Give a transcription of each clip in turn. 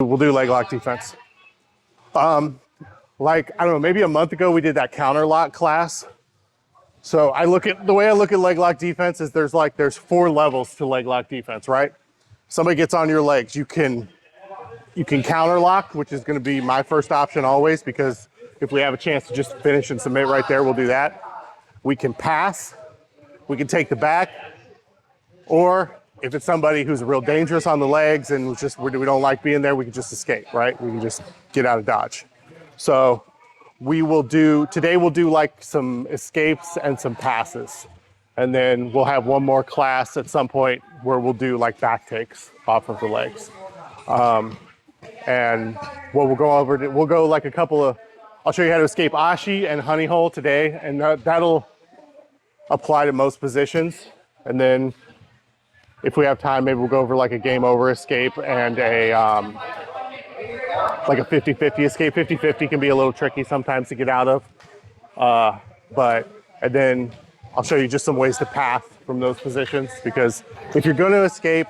We'll do leg lock defense. Like, I don't know, maybe a month ago we did that counter lock class. So the way I look at leg lock defense is there's 4 levels to leg lock defense, right? Somebody gets on your legs, you can counter lock, which is going to be my first option always, because if we have a chance to just finish and submit right there, we'll do that. We can pass, we can take the back, or if it's somebody who's real dangerous on the legs and we don't like being there, we can just escape, right? We can just get out of dodge. So today we'll do like some escapes and some passes. And then we'll have one more class at some point where we'll do like back takes off of the legs. And what we'll go like I'll show you how to escape Ashi and honey hole today. And that'll apply to most positions. And then if we have time, maybe we'll go over like a game over escape and like a 50-50 escape. 50-50 can be a little tricky sometimes to get out of. And then I'll show you just some ways to pass from those positions, because if you're going to escape,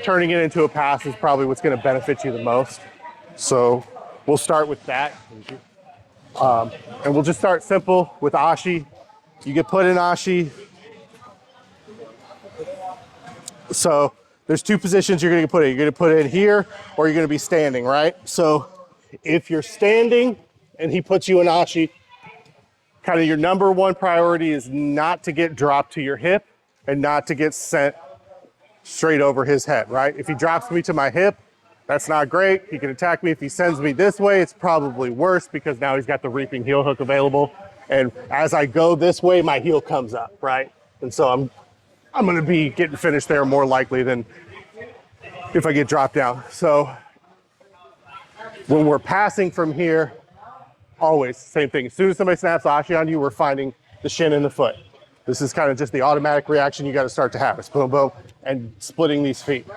turning it into a pass is probably what's going to benefit you the most. So we'll start with that. And we'll just start simple with Ashi. You get put in Ashi. So there's 2 positions you're going to put in. You're going to put in here, or you're going to be standing, right? So if you're standing and he puts you in Ashi, kind of your number 1 priority is not to get dropped to your hip and not to get sent straight over his head, right? If he drops me to my hip, that's not great. He can attack me. If he sends me this way, it's probably worse, because now he's got the reaping heel hook available. And as I go this way, my heel comes up, right? And so I'm going to be getting finished there more likely than if I get dropped down. So when we're passing from here, always same thing. As soon as somebody snaps Ashi on you, we're finding the shin and the foot. This is kind of just the automatic reaction you got to start to have. It's boom, boom, and splitting these feet.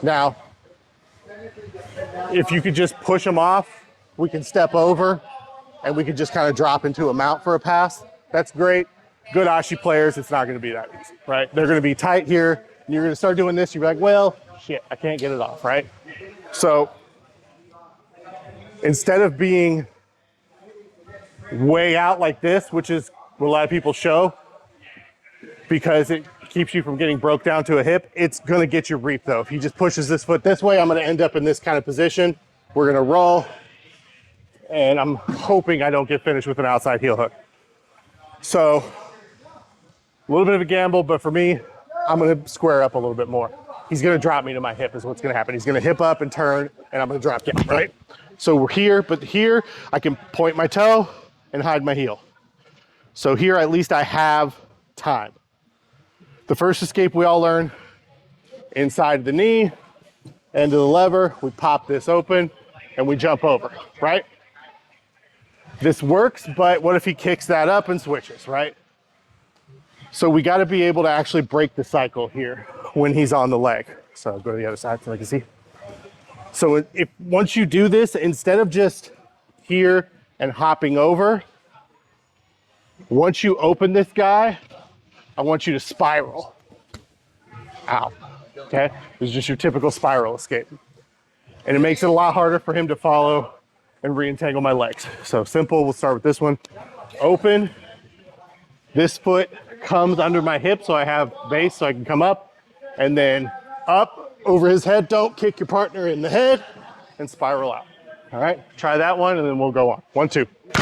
Now, if you could just push them off, we can step over and we can just kind of drop into a mount for a pass. That's great. Good Ashi players, it's not going to be that easy, right? They're going to be tight here, and you're going to start doing this. You're like, well, shit, I can't get it off, right? So instead of being way out like this, which is what a lot of people show, because it keeps you from getting broke down to a hip, it's going to get you reap though. If he just pushes this foot this way, I'm going to end up in this kind of position. We're going to roll, and I'm hoping I don't get finished with an outside heel hook. So a little bit of a gamble, but for me, I'm going to square up a little bit more. He's going to drop me to my hip is what's going to happen. He's going to hip up and turn, and I'm going to drop down, right? So we're here, but here I can point my toe and hide my heel. So here at least I have time. The first escape we all learn, inside the knee, end of the lever, we pop this open and we jump over, right? This works, but what if he kicks that up and switches, right? So we got to be able to actually break the cycle here when he's on the leg. So I'll go to the other side so I can see. So once you do this, instead of just here and hopping over, once you open this guy, I want you to spiral out, okay? This is just your typical spiral escape. And it makes it a lot harder for him to follow and re-entangle my legs. So simple, we'll start with this one. Open, this foot comes under my hip so I have base so I can come up, and then up over his head. Don't kick your partner in the head, and spiral out. All right, try that one and then we'll go on. 1, 2.